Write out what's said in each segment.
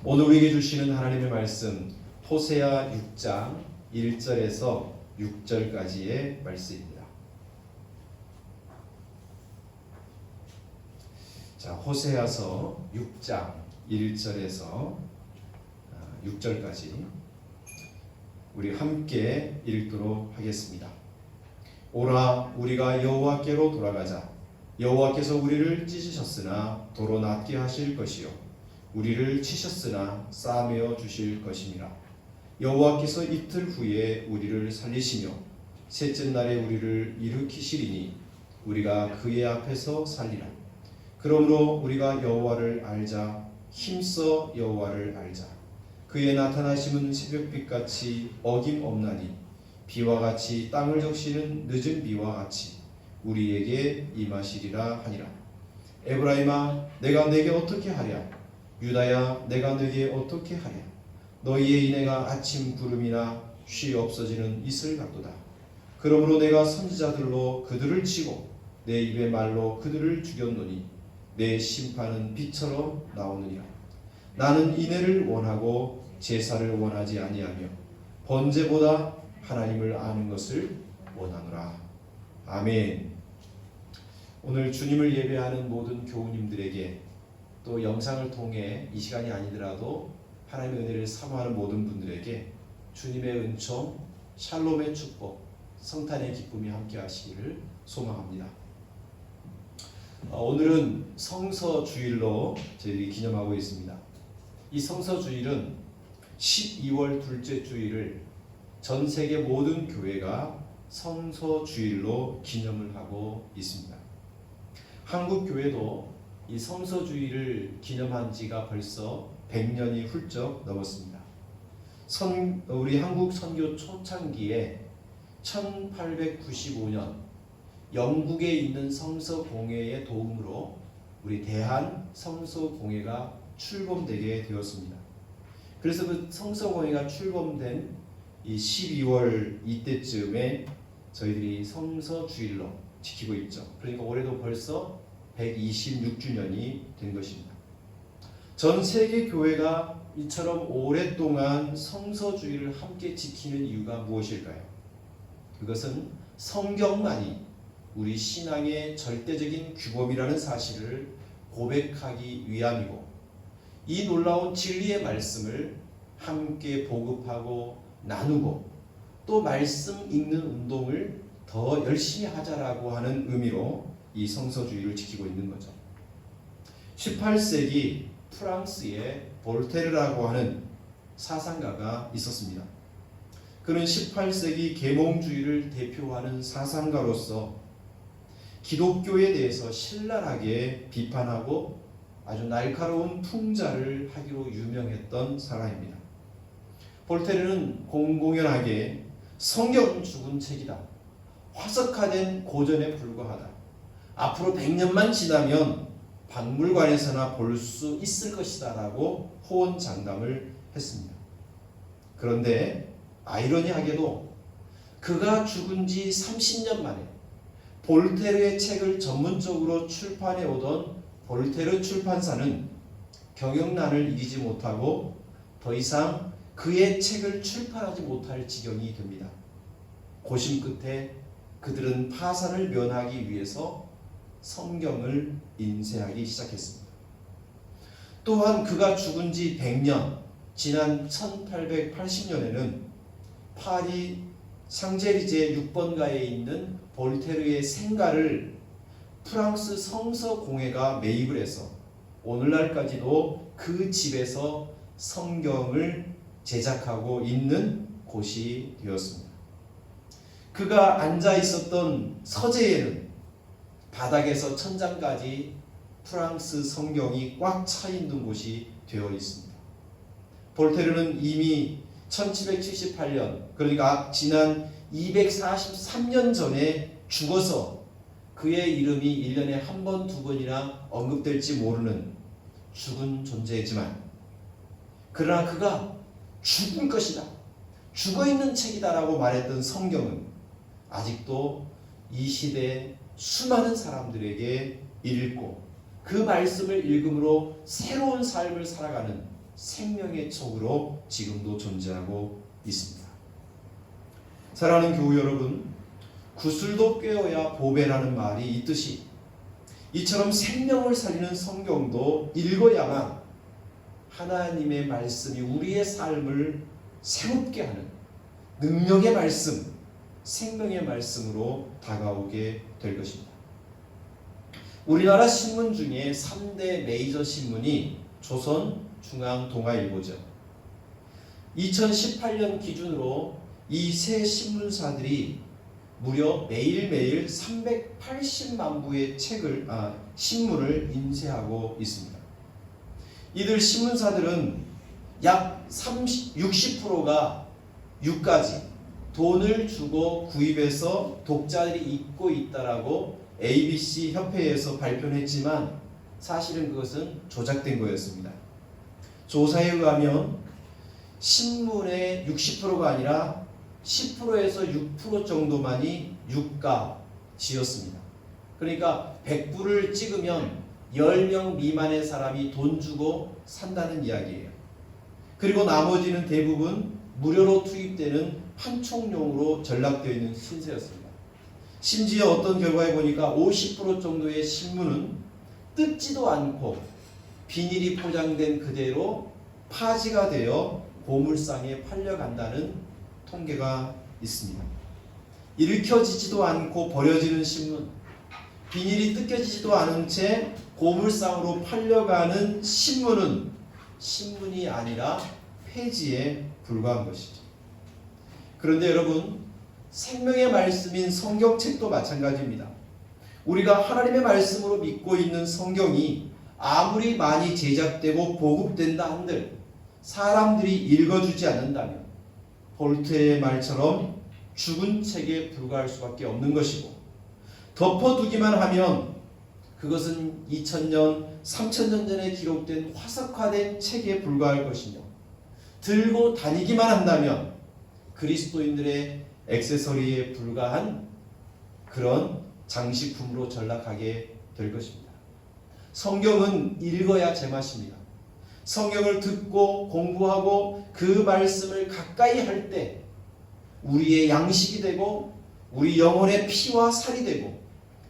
오늘 우리에게 주시는 하나님의 말씀 호세아 6장 1절에서 6절까지의 말씀입니다. 자, 호세아서 6장 1절에서 6절까지 우리 함께 읽도록 하겠습니다. 오라, 우리가 여호와께로 돌아가자. 여호와께서 우리를 찢으셨으나 도로 낫게 하실 것이요 우리를 치셨으나 싸매어 주실 것임이라. 여호와께서 이틀 후에 우리를 살리시며 셋째 날에 우리를 일으키시리니 우리가 그의 앞에서 살리라. 그러므로 우리가 여호와를 알자. 힘써 여호와를 알자. 그의 나타나심은 새벽빛같이 어김없나니 비와 같이 땅을 적시는 늦은 비와 같이 우리에게 임하시리라 하니라. 에브라임아, 내가 내게 어떻게 하랴? 유다야, 내가 내게 어떻게 하랴? 너희의 인애가 아침 구름이나 쉬 없어지는 이슬 같도다. 그러므로 내가 선지자들로 그들을 치고 내 입의 말로 그들을 죽였노니 내 심판은 빛처럼 나오느니라. 나는 인애를 원하고 제사를 원하지 아니하며 번제보다 하나님을 아는 것을 원하노라. 아멘. 오늘 주님을 예배하는 모든 교우님들에게 또 영상을 통해 이 시간이 아니더라도 하나님의 은혜를 사모하는 모든 분들에게 주님의 은총, 샬롬의 축복, 성탄의 기쁨이 함께 하시기를 소망합니다. 오늘은 성서주일로 저희들이 기념하고 있습니다. 이 성서주일은 12월 둘째 주일을 전 세계 모든 교회가 성서주일로 기념을 하고 있습니다. 한국 교회도 이 성서주일을 기념한 지가 벌써 100년이 훌쩍 넘었습니다. 우리 한국 선교 초창기에 1895년 영국에 있는 성서공회의 도움으로 우리 대한 성서공회가 출범되게 되었습니다. 그래서 그 성서공회가 출범된 이 12월 이때쯤에 저희들이 성서주일로 지키고 있죠. 그러니까 올해도 벌써 126주년이 된 것입니다. 전 세계 교회가 이처럼 오랫동안 성서주의를 함께 지키는 이유가 무엇일까요? 그것은 성경만이 우리 신앙의 절대적인 규범이라는 사실을 고백하기 위함이고, 이 놀라운 진리의 말씀을 함께 보급하고 나누고 또 말씀 읽는 운동을 더 열심히 하자라고 하는 의미로 이 성서주의를 지키고 있는 거죠. 18세기 프랑스에 볼테르라고 하는 사상가가 있었습니다. 그는 18세기 계몽주의를 대표하는 사상가로서 기독교에 대해서 신랄하게 비판하고 아주 날카로운 풍자를 하기로 유명했던 사람입니다. 볼테르는 공공연하게 성경은 죽은 책이다. 화석화된 고전에 불과하다. 앞으로 100년만 지나면 박물관에서나 볼 수 있을 것이다 라고 호언장담을 했습니다. 그런데 아이러니하게도 그가 죽은 지 30년 만에 볼테르의 책을 전문적으로 출판해 오던 볼테르 출판사는 경영난을 이기지 못하고 더 이상 그의 책을 출판하지 못할 지경이 됩니다. 고심 끝에 그들은 파산을 면하기 위해서 성경을 인쇄하기 시작했습니다. 또한 그가 죽은 지 100년 지난 1880년에는 파리 샹젤리제 6번가에 있는 볼테르의 생가를 프랑스 성서공회가 매입을 해서 오늘날까지도 그 집에서 성경을 제작하고 있는 곳이 되었습니다. 그가 앉아 있었던 서재에는 바닥에서 천장까지 프랑스 성경이 꽉 차 있는 곳이 되어 있습니다. 볼테르는 이미 1778년, 그러니까 지난 243년 전에 죽어서 그의 이름이 1년에 한 번, 두 번이나 언급될지 모르는 죽은 존재지만, 그러나 그가 죽을 것이다, 죽어있는 책이다라고 말했던 성경은 아직도 이 시대에 수많은 사람들에게 읽고 그 말씀을 읽음으로 새로운 삶을 살아가는 생명의 촉으로 지금도 존재하고 있습니다. 사랑하는 교우 여러분, 구슬도 꿰어야 보배라는 말이 있듯이 이처럼 생명을 살리는 성경도 읽어야만 하나님의 말씀이 우리의 삶을 새롭게 하는 능력의 말씀, 생명의 말씀으로 다가오게 될 것입니다. 우리나라 신문 중에 3대 메이저 신문이 조선, 중앙, 동아일보죠. 2018년 기준으로 이 세 신문사들이 무려 매일매일 380만 부의 신문을 인쇄하고 있습니다. 이들 신문사들은 약 60%가 유가지, 돈을 주고 구입해서 독자들이 읽고 있다라고 ABC 협회에서 발표를 했지만 사실은 그것은 조작된 거였습니다. 조사에 의하면 신문의 60%가 아니라 10%에서 6% 정도만이 유가지였습니다. 그러니까 100부를 찍으면 10명 미만의 사람이 돈 주고 산다는 이야기예요. 그리고 나머지는 대부분 무료로 투입되는 판촉용으로 전락되어 있는 신세였습니다. 심지어 어떤 결과에 보니까 50% 정도의 신문은 뜯지도 않고 비닐이 포장된 그대로 파지가 되어 고물상에 팔려간다는 통계가 있습니다. 읽혀지지도 않고 버려지는 신문, 비닐이 뜯겨지지도 않은 채 고물상으로 팔려가는 신문은 신문이 아니라 폐지에 불과한 것이죠. 그런데 여러분, 생명의 말씀인 성경책도 마찬가지입니다. 우리가 하나님의 말씀으로 믿고 있는 성경이 아무리 많이 제작되고 보급된다 한들 사람들이 읽어주지 않는다면 볼테의 말처럼 죽은 책에 불과할 수밖에 없는 것이고, 덮어두기만 하면 그것은 2000년, 3000년 전에 기록된 화석화된 책에 불과할 것이며, 들고 다니기만 한다면 그리스도인들의 액세서리에 불과한 그런 장식품으로 전락하게 될 것입니다. 성경은 읽어야 제맛입니다. 성경을 듣고 공부하고 그 말씀을 가까이 할 때 우리의 양식이 되고 우리 영혼의 피와 살이 되고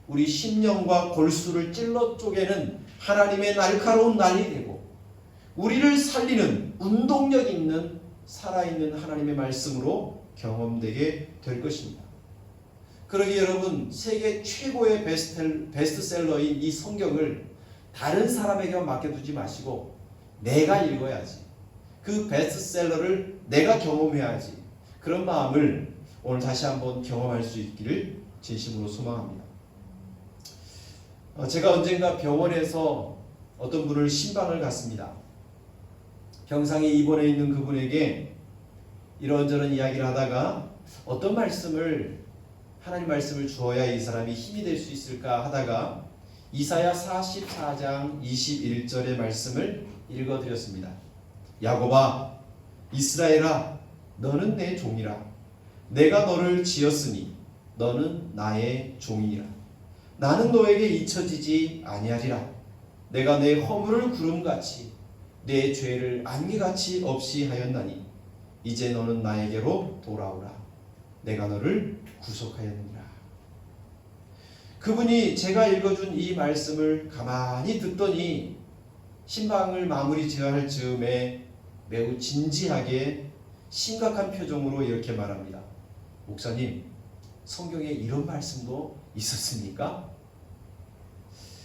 우리 심령과 골수를 찔러 쪼개는 하나님의 날카로운 날이 되고 우리를 살리는 운동력 있는 살아있는 하나님의 말씀으로 경험되게 될 것입니다. 그러기에 여러분, 세계 최고의 베스트셀러인 이 성경을 다른 사람에게만 맡겨두지 마시고 내가 읽어야지, 그 베스트셀러를 내가 경험해야지, 그런 마음을 오늘 다시 한번 경험할 수 있기를 진심으로 소망합니다. 제가 언젠가 병원에서 어떤 분을 신방을 갔습니다. 병상에 입원해 있는 그분에게 이런저런 이야기를 하다가 어떤 말씀을, 하나님 말씀을 주어야 이 사람이 힘이 될 수 있을까 하다가 이사야 44장 21절의 말씀을 읽어드렸습니다. 야곱아, 이스라엘아, 너는 내 종이라. 내가 너를 지었으니 너는 나의 종이니라. 나는 너에게 잊혀지지 아니하리라. 내가 내 허물을 구름같이 내 죄를 안개같이 없이 하였나니 이제 너는 나에게로 돌아오라. 내가 너를 구속하였느니라. 그분이 제가 읽어준 이 말씀을 가만히 듣더니 신방을 마무리 지어야 할 즈음에 매우 진지하게 심각한 표정으로 이렇게 말합니다. 목사님, 성경에 이런 말씀도 있었습니까?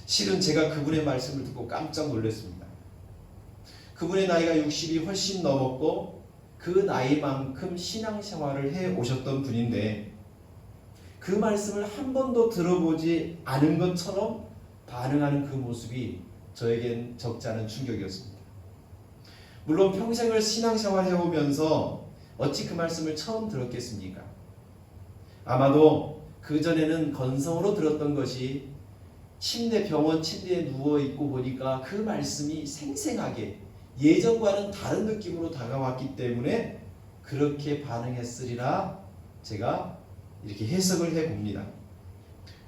실은 제가 그분의 말씀을 듣고 깜짝 놀랐습니다. 그분의 나이가 60이 훨씬 넘었고 그 나이만큼 신앙생활을 해 오셨던 분인데 그 말씀을 한 번도 들어보지 않은 것처럼 반응하는 그 모습이 저에겐 적지 않은 충격이었습니다. 물론 평생을 신앙생활 해오면서 어찌 그 말씀을 처음 들었겠습니까? 아마도 그전에는 건성으로 들었던 것이 병원 침대에 누워있고 보니까 그 말씀이 생생하게 예전과는 다른 느낌으로 다가왔기 때문에 그렇게 반응했으리라 제가 이렇게 해석을 해봅니다.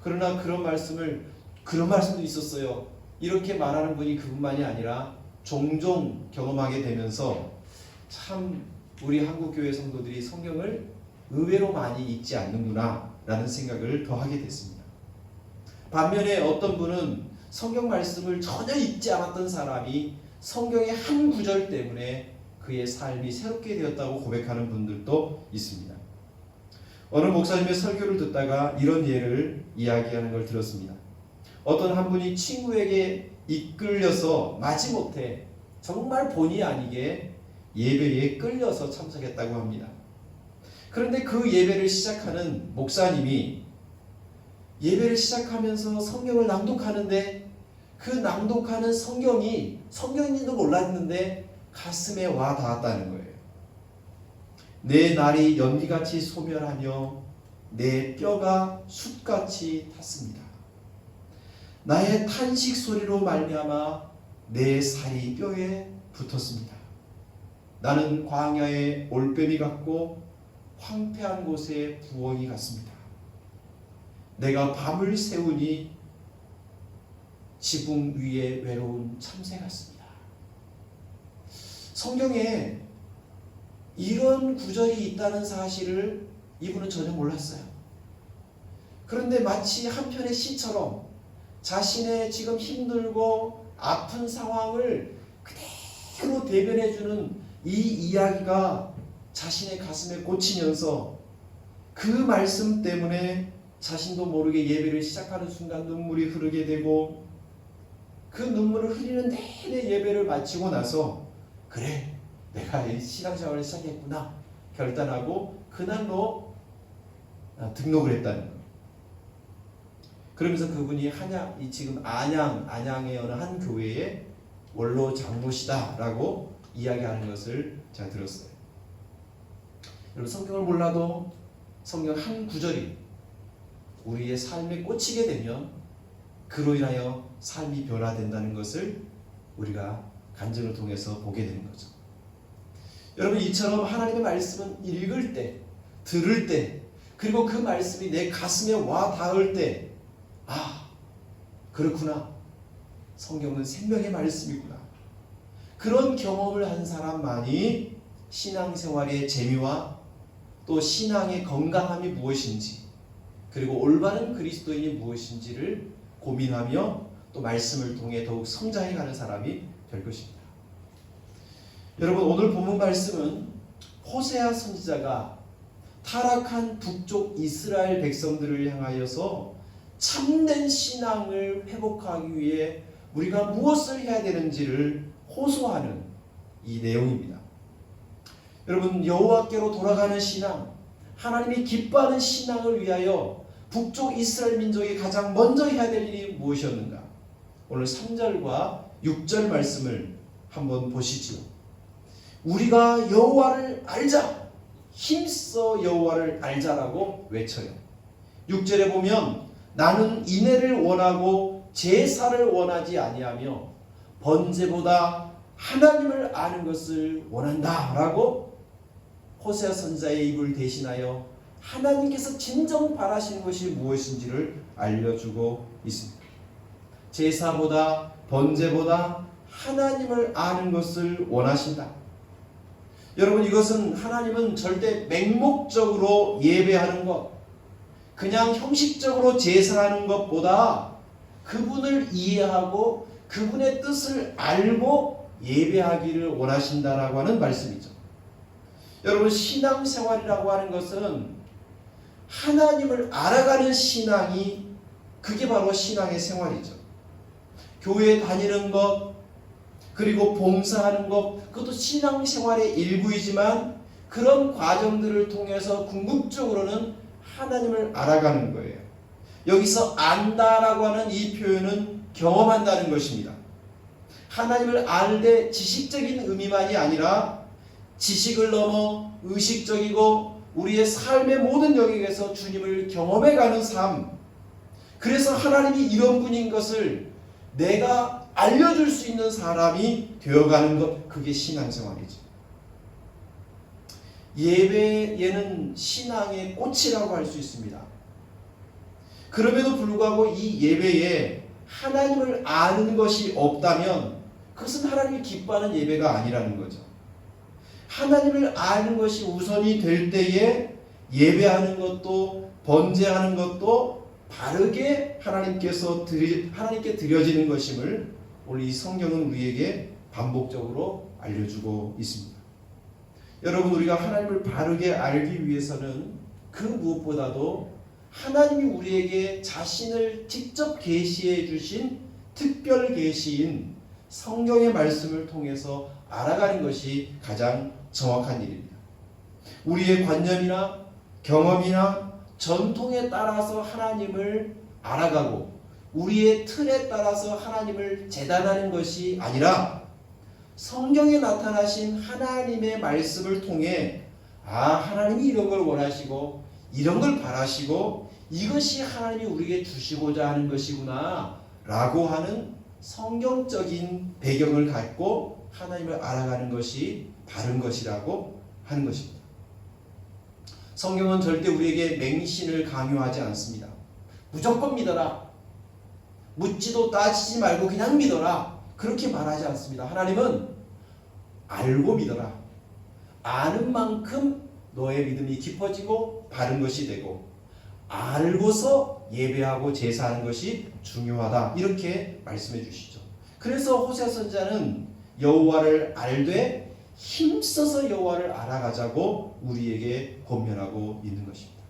그러나 그런 말씀도 있었어요, 이렇게 말하는 분이 그분만이 아니라 종종 경험하게 되면서 참 우리 한국교회 성도들이 성경을 의외로 많이 읽지 않는구나 라는 생각을 더 하게 됐습니다. 반면에 어떤 분은 성경 말씀을 전혀 읽지 않았던 사람이 성경의 한 구절 때문에 그의 삶이 새롭게 되었다고 고백하는 분들도 있습니다. 어느 목사님의 설교를 듣다가 이런 예를 이야기하는 걸 들었습니다. 어떤 한 분이 친구에게 이끌려서 마지못해 정말 본의 아니게 예배에 끌려서 참석했다고 합니다. 그런데 그 예배를 시작하는 목사님이 예배를 시작하면서 성경을 낭독하는데 그 낭독하는 성경인지도 몰랐는데 가슴에 와 닿았다는 거예요. 내 날이 연기같이 소멸하며 내 뼈가 숯같이 탔습니다. 나의 탄식 소리로 말미암아 내 살이 뼈에 붙었습니다. 나는 광야의 올빼미 같고 황폐한 곳의 부엉이 같습니다. 내가 밤을 새우니 지붕 위에 외로운 참새 같습니다. 성경에 이런 구절이 있다는 사실을 이분은 전혀 몰랐어요. 그런데 마치 한 편의 시처럼 자신의 지금 힘들고 아픈 상황을 그대로 대변해주는 이 이야기가 자신의 가슴에 꽂히면서 그 말씀 때문에 자신도 모르게 예배를 시작하는 순간 눈물이 흐르게 되고 그 눈물을 흘리는 내내 예배를 마치고 나서 그래 내가 이 신앙생활을 시작했구나 결단하고 그날로 등록을 했다는 거예요. 그러면서 그분이 지금 안양의 어느 한 교회의 원로 장로시다라고 이야기하는 것을 제가 들었어요. 여러분 성경을 몰라도 성경 한 구절이 우리의 삶에 꽂히게 되면 그로 인하여 삶이 변화된다는 것을 우리가 간증을 통해서 보게 되는 거죠. 여러분 이처럼 하나님의 말씀은 읽을 때, 들을 때, 그리고 그 말씀이 내 가슴에 와 닿을 때, 아, 그렇구나. 성경은 생명의 말씀이구나. 그런 경험을 한 사람만이 신앙생활의 재미와 또 신앙의 건강함이 무엇인지, 그리고 올바른 그리스도인이 무엇인지를 고민하며 또 말씀을 통해 더욱 성장해가는 사람이 될 것입니다. 여러분 오늘 본문 말씀은 호세아 선지자가 타락한 북쪽 이스라엘 백성들을 향하여서 참된 신앙을 회복하기 위해 우리가 무엇을 해야 되는지를 호소하는 이 내용입니다. 여러분 여호와께로 돌아가는 신앙, 하나님이 기뻐하는 신앙을 위하여 북쪽 이스라엘 민족이 가장 먼저 해야 될 일이 무엇이었는가? 오늘 3절과 6절 말씀을 한번 보시지요. 우리가 여호와를 알자, 힘써 여호와를 알자라고 외쳐요. 6절에 보면 나는 인애를 원하고 제사를 원하지 아니하며 번제보다 하나님을 아는 것을 원한다라고 호세아 선지자의 입을 대신하여 하나님께서 진정 바라시는 것이 무엇인지를 알려주고 있습니다. 제사보다 번제보다 하나님을 아는 것을 원하신다. 여러분 이것은 하나님은 절대 맹목적으로 예배하는 것, 그냥 형식적으로 제사하는 것보다 그분을 이해하고 그분의 뜻을 알고 예배하기를 원하신다라고 하는 말씀이죠. 여러분 신앙생활이라고 하는 것은 하나님을 알아가는 신앙이 그게 바로 신앙의 생활이죠. 교회 다니는 것 그리고 봉사하는 것 그것도 신앙생활의 일부이지만 그런 과정들을 통해서 궁극적으로는 하나님을 알아가는 거예요. 여기서 안다라고 하는 이 표현은 경험한다는 것입니다. 하나님을 알되 지식적인 의미만이 아니라 지식을 넘어 의식적이고 우리의 삶의 모든 영역에서 주님을 경험해가는 삶. 그래서 하나님이 이런 분인 것을 내가 알려줄 수 있는 사람이 되어가는 것, 그게 신앙생활이죠. 예배에는 신앙의 꽃이라고 할 수 있습니다. 그럼에도 불구하고 이 예배에 하나님을 아는 것이 없다면 그것은 하나님이 기뻐하는 예배가 아니라는 거죠. 하나님을 아는 것이 우선이 될 때에 예배하는 것도 번제하는 것도 바르게 하나님께 드려지는 것임을 오늘 이 성경은 우리에게 반복적으로 알려주고 있습니다. 여러분, 우리가 하나님을 바르게 알기 위해서는 그 무엇보다도 하나님이 우리에게 자신을 직접 계시해 주신 특별 계시인 성경의 말씀을 통해서 알아가는 것이 가장 정확한 일입니다. 우리의 관념이나 경험이나 전통에 따라서 하나님을 알아가고 우리의 틀에 따라서 하나님을 재단하는 것이 아니라 성경에 나타나신 하나님의 말씀을 통해 하나님이 이런 걸 원하시고 이런 걸 바라시고 이것이 하나님이 우리에게 주시고자 하는 것이구나 라고 하는 성경적인 배경을 갖고 하나님을 알아가는 것이 바른 것이라고 하는 것입니다. 성경은 절대 우리에게 맹신을 강요하지 않습니다. 무조건 믿어라. 묻지도 따지지 말고 그냥 믿어라. 그렇게 말하지 않습니다. 하나님은 알고 믿어라. 아는 만큼 너의 믿음이 깊어지고 바른 것이 되고 알고서 예배하고 제사하는 것이 중요하다. 이렇게 말씀해 주시죠. 그래서 호세아 선지자는 여호와를 알되 힘써서 여호와를 알아가자고 우리에게 권면하고 있는 것입니다.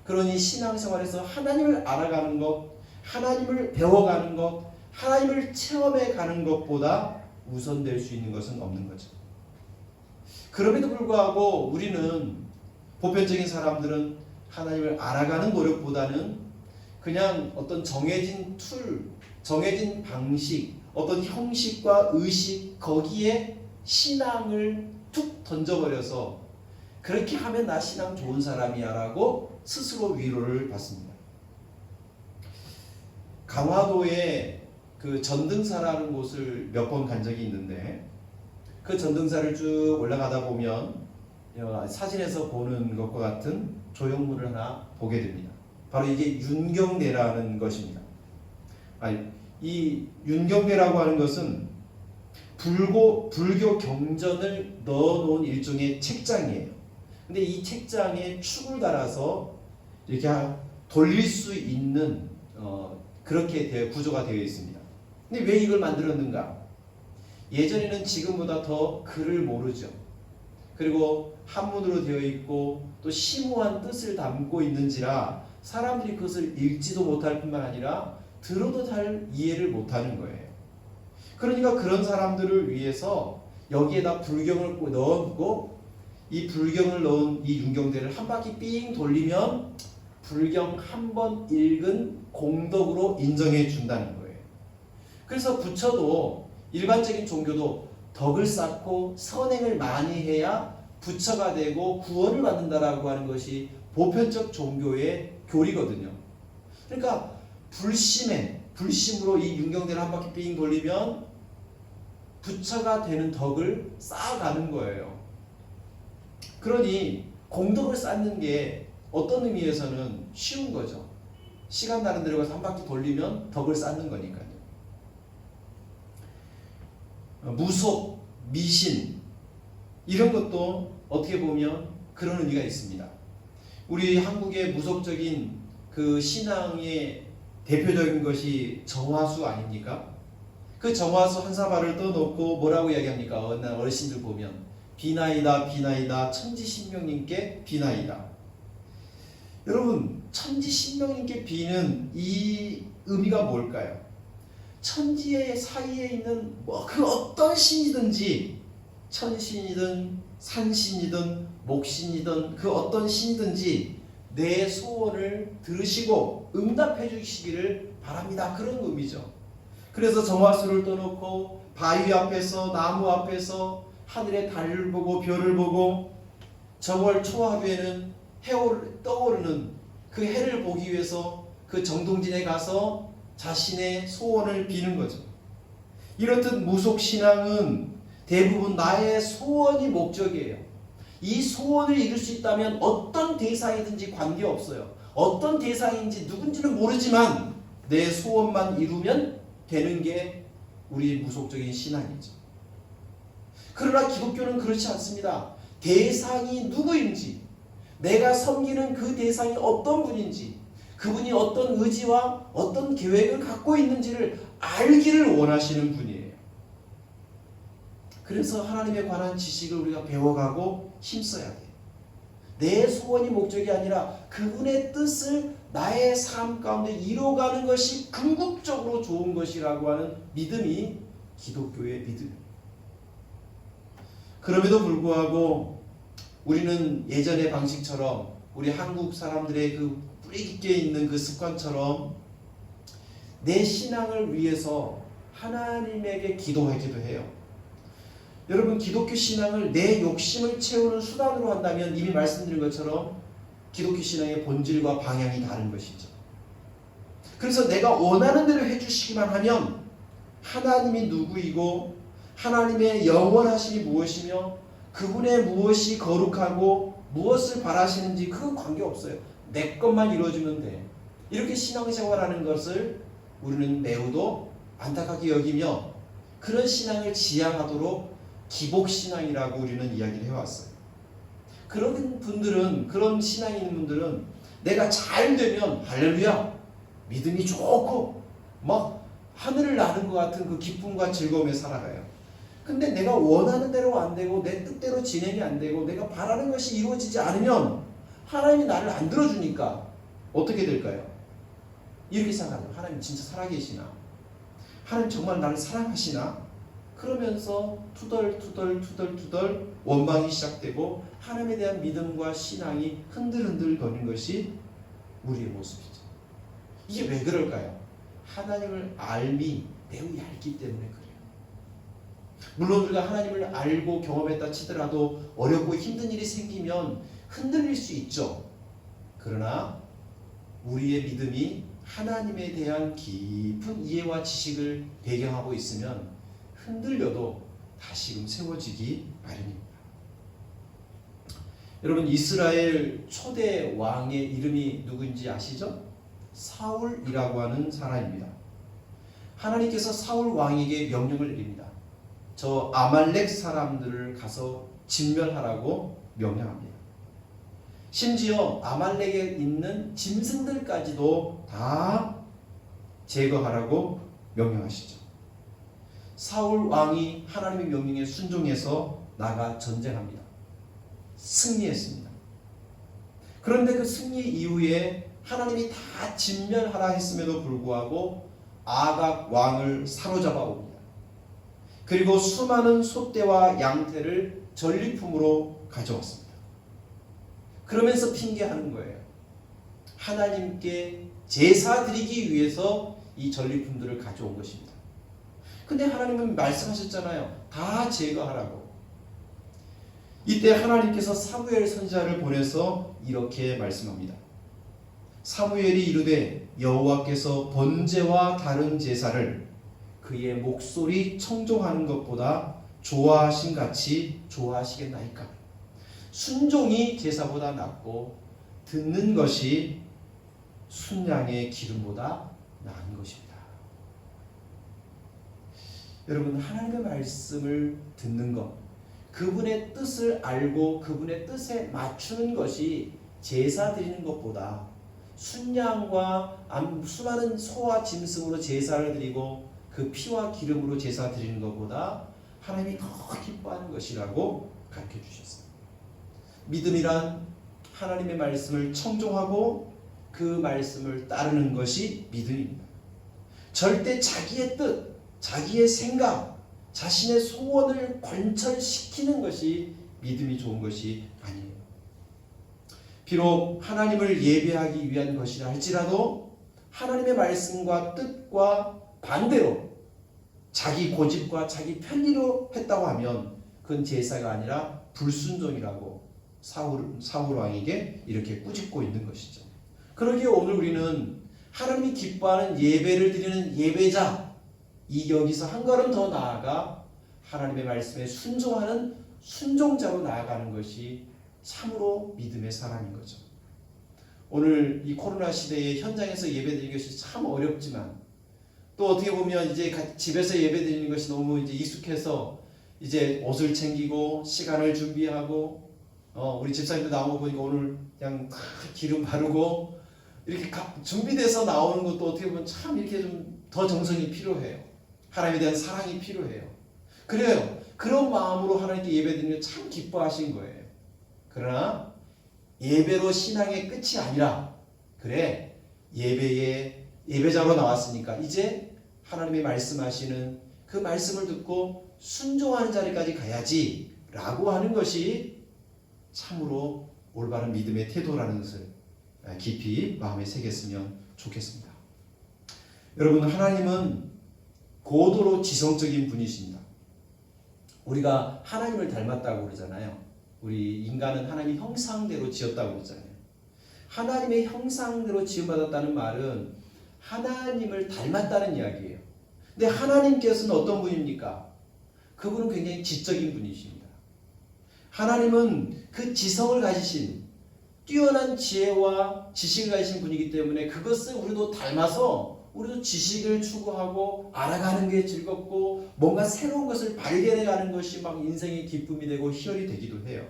그러니 신앙생활에서 하나님을 알아가는 것, 하나님을 배워가는 것, 하나님을 체험해 가는 것보다 우선될 수 있는 것은 없는 거죠. 그럼에도 불구하고 우리는 보편적인 사람들은 하나님을 알아가는 노력보다는 그냥 어떤 정해진 툴, 정해진 방식, 어떤 형식과 의식 거기에 신앙을 툭 던져버려서 그렇게 하면 나 신앙 좋은 사람이야 라고 스스로 위로를 받습니다. 강화도에 그 전등사라는 곳을 몇 번 간 적이 있는데 그 전등사를 쭉 올라가다 보면 사진에서 보는 것과 같은 조형물을 하나 보게 됩니다. 바로 이게 윤경대라는 것입니다. 이 윤경대라고 하는 것은 불교 경전을 넣어놓은 일종의 책장이에요. 근데 이 책장에 축을 달아서 이렇게 돌릴 수 있는 그렇게 구조가 되어 있습니다. 근데 왜 이걸 만들었는가? 예전에는 지금보다 더 글을 모르죠. 그리고 한문으로 되어 있고 또 심오한 뜻을 담고 있는지라 사람들이 그것을 읽지도 못할 뿐만 아니라 들어도 잘 이해를 못하는 거예요. 그러니까 그런 사람들을 위해서 여기에다 불경을 넣어두고 이 불경을 넣은 이 윤경대를 한 바퀴 삥 돌리면 불경 한 번 읽은 공덕으로 인정해 준다는 거예요. 그래서 부처도 일반적인 종교도 덕을 쌓고 선행을 많이 해야 부처가 되고 구원을 받는다라고 하는 것이 보편적 종교의 교리거든요. 그러니까 불심으로 이 윤경대를 한 바퀴 삥 돌리면 부처가 되는 덕을 쌓아가는 거예요. 그러니 공덕을 쌓는 게 어떤 의미에서는 쉬운 거죠. 시간 나는 대로 가서 한 바퀴 돌리면 덕을 쌓는 거니까요. 무속, 미신 이런 것도 어떻게 보면 그런 의미가 있습니다. 우리 한국의 무속적인 그 신앙의 대표적인 것이 정화수 아닙니까? 그 정화수 한 사발을 떠놓고 뭐라고 이야기합니까? 어르신들 보면 비나이다 비나이다 천지신명님께 비나이다. 여러분 천지신명님께 비는 이 의미가 뭘까요? 천지의 사이에 있는 그 어떤 신이든지 천신이든 산신이든 목신이든 그 어떤 신이든지 내 소원을 들으시고 응답해 주시기를 바랍니다. 그런 의미죠. 그래서 정화수를 떠놓고 바위 앞에서 나무 앞에서 하늘의 달을 보고 별을 보고 정월 초하루에는 떠오르는 그 해를 보기 위해서 그 정동진에 가서 자신의 소원을 비는 거죠. 이렇듯 무속신앙은 대부분 나의 소원이 목적이에요. 이 소원을 이룰 수 있다면 어떤 대상이든지 관계없어요. 어떤 대상인지 누군지는 모르지만 내 소원만 이루면 되는 게 우리의 무속적인 신앙이죠. 그러나 기독교는 그렇지 않습니다. 대상이 누구인지, 내가 섬기는 그 대상이 어떤 분인지, 그분이 어떤 의지와 어떤 계획을 갖고 있는지를 알기를 원하시는 분이에요. 그래서 하나님에 관한 지식을 우리가 배워가고 힘써야 돼요. 내 소원이 목적이 아니라 그분의 뜻을 나의 삶 가운데 이뤄가는 것이 궁극적으로 좋은 것이라고 하는 믿음이 기독교의 믿음입니다. 그럼에도 불구하고 우리는 예전의 방식처럼, 우리 한국 사람들의 그 뿌리 깊게 있는 그 습관처럼 내 신앙을 위해서 하나님에게 기도하기도 해요. 여러분, 기독교 신앙을 내 욕심을 채우는 수단으로 한다면 이미 말씀드린 것처럼 기독교 신앙의 본질과 방향이 다른 것이죠. 그래서 내가 원하는 대로 해주시기만 하면 하나님이 누구이고 하나님의 영원하심이 무엇이며 그분의 무엇이 거룩하고 무엇을 바라시는지 그건 관계없어요. 내 것만 이루어지면 돼. 이렇게 신앙생활하는 것을 우리는 매우도 안타깝게 여기며 그런 신앙을 지향하도록 기복신앙이라고 우리는 이야기를 해왔어요. 그런 분들은, 그런 신앙이 있는 분들은 내가 잘 되면 할렐루야, 믿음이 좋고 막 하늘을 나는 것 같은 그 기쁨과 즐거움에 살아가요. 근데 내가 원하는 대로 안 되고 내 뜻대로 진행이 안 되고 내가 바라는 것이 이루어지지 않으면 하나님이 나를 안 들어주니까 어떻게 될까요? 이렇게 생각하죠. 하나님 진짜 살아계시나? 하나님 정말 나를 사랑하시나? 그러면서 투덜투덜 원망이 시작되고 하나님에 대한 믿음과 신앙이 흔들흔들 거리는 것이 우리의 모습이죠. 이게 왜 그럴까요? 하나님을 알미 매우 얇기 때문에 그래요. 물론 우리가 하나님을 알고 경험했다 치더라도 어렵고 힘든 일이 생기면 흔들릴 수 있죠. 그러나 우리의 믿음이 하나님에 대한 깊은 이해와 지식을 배경하고 있으면 흔들려도 다시금 세워지기 마련입니다. 여러분, 이스라엘 초대 왕의 이름이 누구인지 아시죠? 사울이라고 하는 사람입니다. 하나님께서 사울 왕에게 명령을 내립니다. 저 아말렉 사람들을 가서 진멸하라고 명령합니다. 심지어 아말렉에 있는 짐승들까지도 다 제거하라고 명령하시죠. 사울 왕이 하나님의 명령에 순종해서 나가 전쟁합니다. 승리했습니다. 그런데 그 승리 이후에 하나님이 다 진멸하라 했음에도 불구하고 아각 왕을 사로잡아 옵니다. 그리고 수많은 소떼와 양떼를 전리품으로 가져왔습니다. 그러면서 핑계하는 거예요. 하나님께 제사 드리기 위해서 이 전리품들을 가져온 것입니다. 근데 하나님은 말씀하셨잖아요. 다 제거하라고. 이때 하나님께서 사무엘 선지자를 보내서 이렇게 말씀합니다. 사무엘이 이르되 여호와께서 번제와 다른 제사를 그의 목소리 청종하는 것보다 좋아하신 같이 좋아하시겠나이까. 순종이 제사보다 낫고 듣는 것이 순양의 기름보다 나은 것입니다. 여러분, 하나님의 말씀을 듣는 것, 그분의 뜻을 알고 그분의 뜻에 맞추는 것이 제사 드리는 것보다 순양과 수많은 소와 짐승으로 제사를 드리고 그 피와 기름으로 제사 드리는 것보다 하나님이 더 기뻐하는 것이라고 가르쳐 주셨어요. 믿음이란 하나님의 말씀을 청종하고 그 말씀을 따르는 것이 믿음입니다. 절대 자기의 뜻, 자기의 생각, 자신의 소원을 관철시키는 것이 믿음이 좋은 것이 아니에요. 비록 하나님을 예배하기 위한 것이라 할지라도 하나님의 말씀과 뜻과 반대로 자기 고집과 자기 편리로 했다고 하면 그건 제사가 아니라 불순종이라고 사울 왕에게 이렇게 꾸짖고 있는 것이죠. 그러기에 오늘 우리는 하나님이 기뻐하는 예배를 드리는 예배자, 이 여기서 한 걸음 더 나아가 하나님의 말씀에 순종하는 순종자로 나아가는 것이 참으로 믿음의 사람인 거죠. 오늘 이 코로나 시대에 현장에서 예배드리는 것이 참 어렵지만 또 어떻게 보면 이제 집에서 예배드리는 것이 너무 이제 익숙해서 이제 옷을 챙기고 시간을 준비하고 우리 집사님도 나오고 보니까 오늘 그냥 기름 바르고 이렇게 준비돼서 나오는 것도 어떻게 보면 참 이렇게 좀 더 정성이 필요해요. 하나님에 대한 사랑이 필요해요. 그래요. 그런 마음으로 하나님께 예배드리면 참 기뻐하신 거예요. 그러나 예배로 신앙의 끝이 아니라 그래 예배자로 나왔으니까 이제 하나님이 말씀하시는 그 말씀을 듣고 순종하는 자리까지 가야지 라고 하는 것이 참으로 올바른 믿음의 태도라는 것을 깊이 마음에 새겼으면 좋겠습니다. 여러분, 하나님은 고도로 지성적인 분이십니다. 우리가 하나님을 닮았다고 그러잖아요. 우리 인간은 하나님의 형상대로 지었다고 그러잖아요. 하나님의 형상대로 지음받았다는 말은 하나님을 닮았다는 이야기예요. 근데 하나님께서는 어떤 분입니까? 그분은 굉장히 지적인 분이십니다. 하나님은 그 지성을 가지신 뛰어난 지혜와 지식을 가지신 분이기 때문에 그것을 우리도 닮아서 우리도 지식을 추구하고 알아가는 게 즐겁고 뭔가 새로운 것을 발견해가는 것이 막 인생의 기쁨이 되고 희열이 되기도 해요.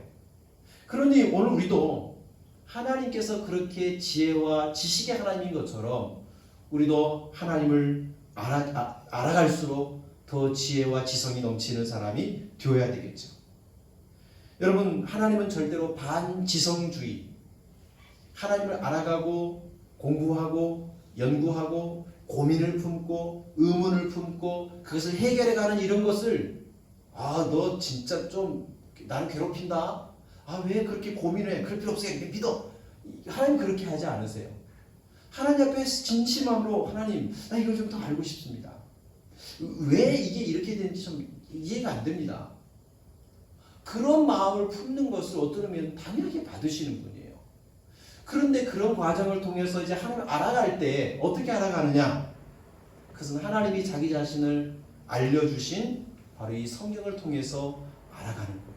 그러니 오늘 우리도 하나님께서 그렇게 지혜와 지식의 하나님인 것처럼 우리도 하나님을 알아갈수록 더 지혜와 지성이 넘치는 사람이 되어야 되겠죠. 여러분, 하나님은 절대로 반지성주의, 하나님을 알아가고 공부하고 연구하고 고민을 품고 의문을 품고 그것을 해결해가는 이런 것을 너 진짜 좀 나를 괴롭힌다. 왜 그렇게 고민해? 그럴 필요 없어. 그냥 믿어. 하나님 그렇게 하지 않으세요. 하나님 앞에 진심으로 하나님, 나 이걸 좀 더 알고 싶습니다. 왜 이게 이렇게 되는지 좀 이해가 안 됩니다. 그런 마음을 품는 것을 어떠면 당연하게 받으시는 분이에요. 그런데 그런 과정을 통해서 이제 하나님을 알아갈 때 어떻게 알아가느냐? 그것은 하나님이 자기 자신을 알려주신 바로 이 성경을 통해서 알아가는 거예요.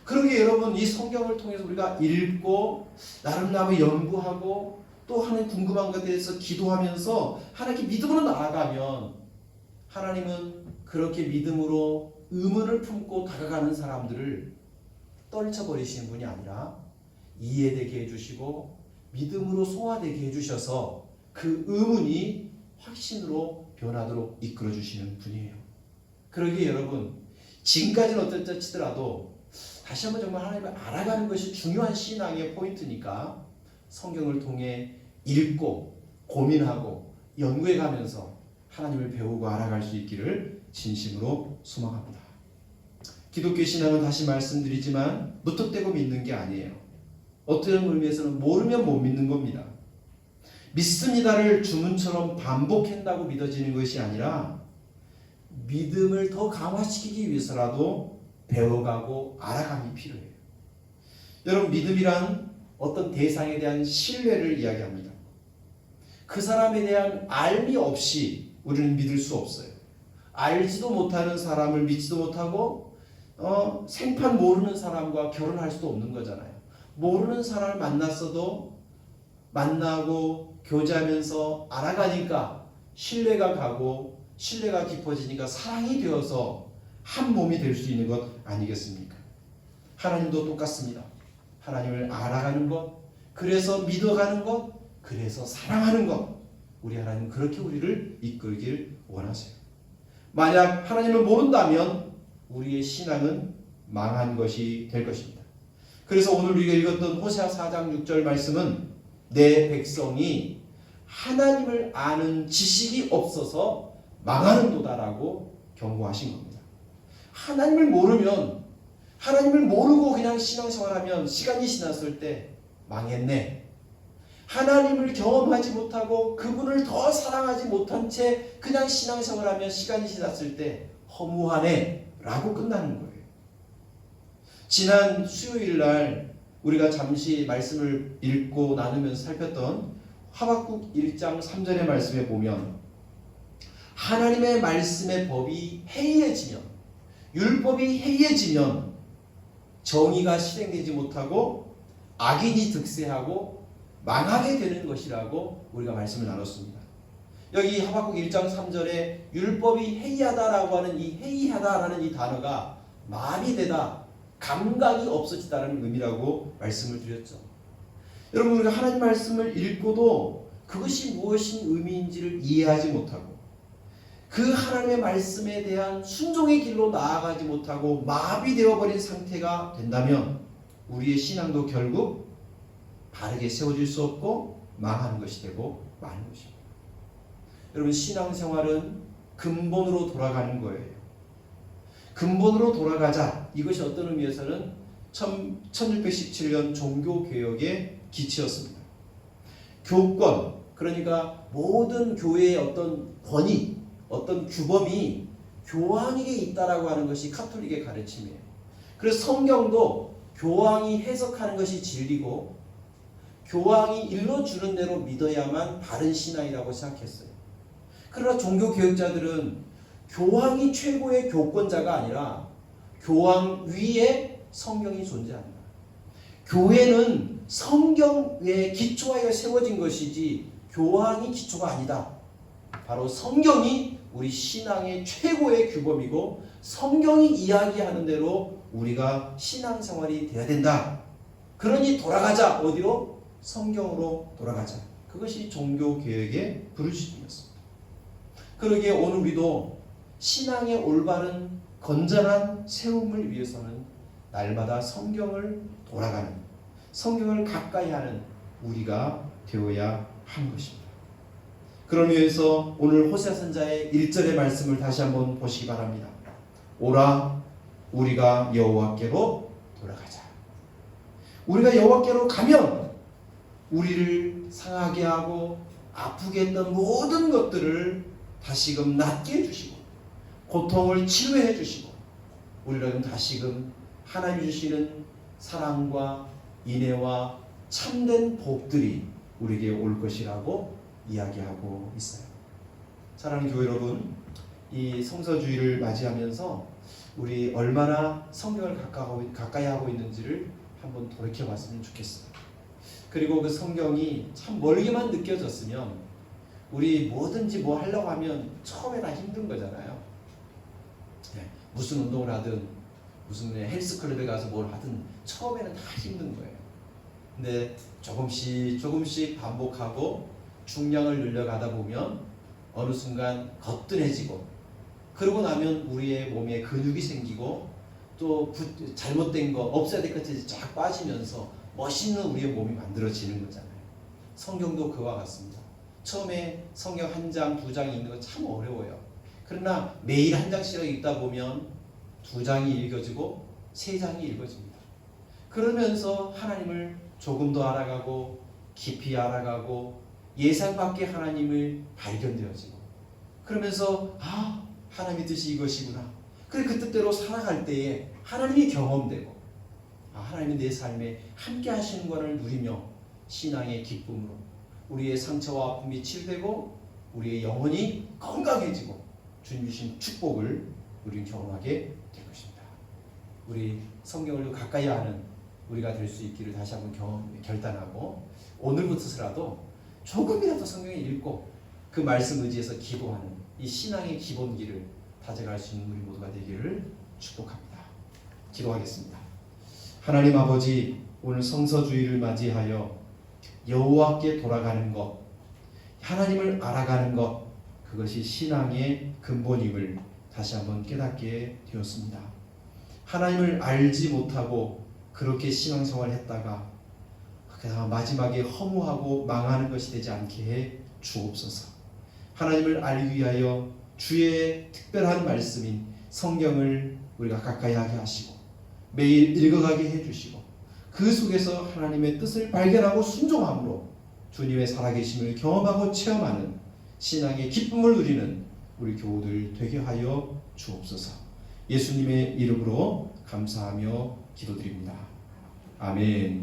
그러기에 여러분, 이 성경을 통해서 우리가 읽고 나름대로 연구하고 또 하나님 궁금한 것에 대해서 기도하면서 하나님께 믿음으로 나아가면 하나님은 그렇게 믿음으로 의문을 품고 다가가는 사람들을 떨쳐버리시는 분이 아니라 이해되게 해주시고 믿음으로 소화되게 해주셔서 그 의문이 확신으로 변하도록 이끌어주시는 분이에요. 그러기에 여러분, 지금까지는 어떨지 치더라도 다시 한번 정말 하나님을 알아가는 것이 중요한 신앙의 포인트니까 성경을 통해 읽고 고민하고 연구해가면서 하나님을 배우고 알아갈 수 있기를 진심으로 소망합니다. 기독교 신앙은 다시 말씀드리지만 무턱대고 믿는 게 아니에요. 어떤 의미에서는 모르면 못 믿는 겁니다. 믿습니다를 주문처럼 반복한다고 믿어지는 것이 아니라 믿음을 더 강화시키기 위해서라도 배워가고 알아감이 필요해요. 여러분, 믿음이란 어떤 대상에 대한 신뢰를 이야기합니다. 그 사람에 대한 알미 없이 우리는 믿을 수 없어요. 알지도 못하는 사람을 믿지도 못하고 생판 모르는 사람과 결혼할 수도 없는 거잖아요. 모르는 사람을 만났어도 만나고 교제하면서 알아가니까 신뢰가 가고 신뢰가 깊어지니까 사랑이 되어서 한 몸이 될 수 있는 것 아니겠습니까? 하나님도 똑같습니다. 하나님을 알아가는 것, 그래서 믿어가는 것, 그래서 사랑하는 것, 우리 하나님 그렇게 우리를 이끌길 원하세요. 만약 하나님을 모른다면 우리의 신앙은 망한 것이 될 것입니다. 그래서 오늘 우리가 읽었던 호세아 4장 6절 말씀은 내 백성이 하나님을 아는 지식이 없어서 망하는도다라고 경고하신 겁니다. 하나님을 모르면, 하나님을 모르고 그냥 신앙생활하면 시간이 지났을 때 망했네. 하나님을 경험하지 못하고 그분을 더 사랑하지 못한 채 그냥 신앙생활하면 시간이 지났을 때 허무하네 라고 끝나는 거예요. 지난 수요일 날 우리가 잠시 말씀을 읽고 나누면서 살폈던 하박국 1장 3절의 말씀에 보면 하나님의 말씀의 법이 해이해지면, 율법이 해이해지면 정의가 실행되지 못하고 악인이 득세하고 망하게 되는 것이라고 우리가 말씀을 나눴습니다. 여기 하박국 1장 3절에 율법이 해이하다라고 하는 이 해이하다라는 이 단어가 마비되다, 감각이 없어지다라는 의미라고 말씀을 드렸죠. 여러분, 우리가 하나님 말씀을 읽고도 그것이 무엇인 의미인지를 이해하지 못하고 그 하나님의 말씀에 대한 순종의 길로 나아가지 못하고 마비되어 버린 상태가 된다면 우리의 신앙도 결국 바르게 세워질 수 없고 망하는 것이 되고 마는 것입니다. 여러분, 신앙생활은 근본으로 돌아가는 거예요. 근본으로 돌아가자. 이것이 어떤 의미에서는 1617년 종교개혁의 기치였습니다. 교권, 그러니까 모든 교회의 어떤 권위, 어떤 규범이 교황에게 있다라고 하는 것이 카톨릭의 가르침이에요. 그래서 성경도 교황이 해석하는 것이 진리고 교황이 일러주는 대로 믿어야만 바른 신앙이라고 생각했어요. 그러나 종교개혁자들은 교황이 최고의 교권자가 아니라 교황 위에 성경이 존재한다. 교회는 성경에 기초하여 세워진 것이지 교황이 기초가 아니다. 바로 성경이 우리 신앙의 최고의 규범이고 성경이 이야기하는 대로 우리가 신앙생활이 되어야 된다. 그러니 돌아가자. 어디로? 성경으로 돌아가자. 그것이 종교개혁의 부르심이었습니다. 그러기에 오늘 우리도 신앙의 올바른 건전한 세움을 위해서는 날마다 성경을 돌아가는, 성경을 가까이 하는 우리가 되어야 하는 것입니다. 그런 위해서 오늘 호세아 선자의 1절의 말씀을 다시 한번 보시기 바랍니다. 오라 우리가 여호와께로 돌아가자. 우리가 여호와께로 가면 우리를 상하게 하고 아프게 했던 모든 것들을 다시금 낫게 해주시고 고통을 치료해 주시고 우리를 다시금 하나님이 주시는 사랑과 인애와 참된 복들이 우리에게 올 것이라고 이야기하고 있어요. 사랑하는 교회 여러분, 이 성서주의를 맞이하면서 우리 얼마나 성경을 가까이 하고 있는지를 한번 돌이켜 봤으면 좋겠어요. 그리고 그 성경이 참 멀게만 느껴졌으면 우리 뭐든지 뭐 하려고 하면 처음에 다 힘든 거잖아요. 무슨 운동을 하든 무슨 헬스클럽에 가서 뭘 하든 처음에는 다 힘든 거예요. 근데 조금씩 반복하고 중량을 늘려가다 보면 어느 순간 거뜬해지고 그러고 나면 우리의 몸에 근육이 생기고 또 잘못된 거 없애야 될 것들이 쫙 빠지면서 멋있는 우리의 몸이 만들어지는 거잖아요. 성경도 그와 같습니다. 처음에 성경 한 장, 두 장이 읽는 거 참 어려워요. 그러나 매일 한 장씩 읽다 보면 두 장이 읽어지고 세 장이 읽어집니다. 그러면서 하나님을 조금 더 알아가고 깊이 알아가고 예상 밖의 하나님을 발견되어지고 그러면서 하나님의 뜻이 이것이구나. 그래 그 뜻대로 살아갈 때에 하나님이 경험되고 하나님이 내 삶에 함께 하시는 것을 누리며 신앙의 기쁨으로 우리의 상처와 아픔이 치유되고 우리의 영혼이 건강해지고 주님 주신 축복을 우리는 경험하게 될 것입니다. 우리 성경을 가까이 하는 우리가 될 수 있기를 다시 한번 결단하고 오늘부터라도 조금이라도 성경을 읽고 그 말씀 의지해서 기도하는 이 신앙의 기본기를 다져갈 수 있는 우리 모두가 되기를 축복합니다. 기도하겠습니다. 하나님 아버지, 오늘 성서주의를 맞이하여 여호와께 돌아가는 것, 하나님을 알아가는 것, 그것이 신앙의 근본임을 다시 한번 깨닫게 되었습니다. 하나님을 알지 못하고 그렇게 신앙생활을 했다가 마지막에 허무하고 망하는 것이 되지 않게 해 주옵소서. 하나님을 알기 위하여 주의 특별한 말씀인 성경을 우리가 가까이 하게 하시고 매일 읽어가게 해주시고 그 속에서 하나님의 뜻을 발견하고 순종함으로 주님의 살아계심을 경험하고 체험하는 신앙의 기쁨을 누리는 우리 교우들 되게 하여 주옵소서. 예수님의 이름으로 감사하며 기도드립니다. 아멘.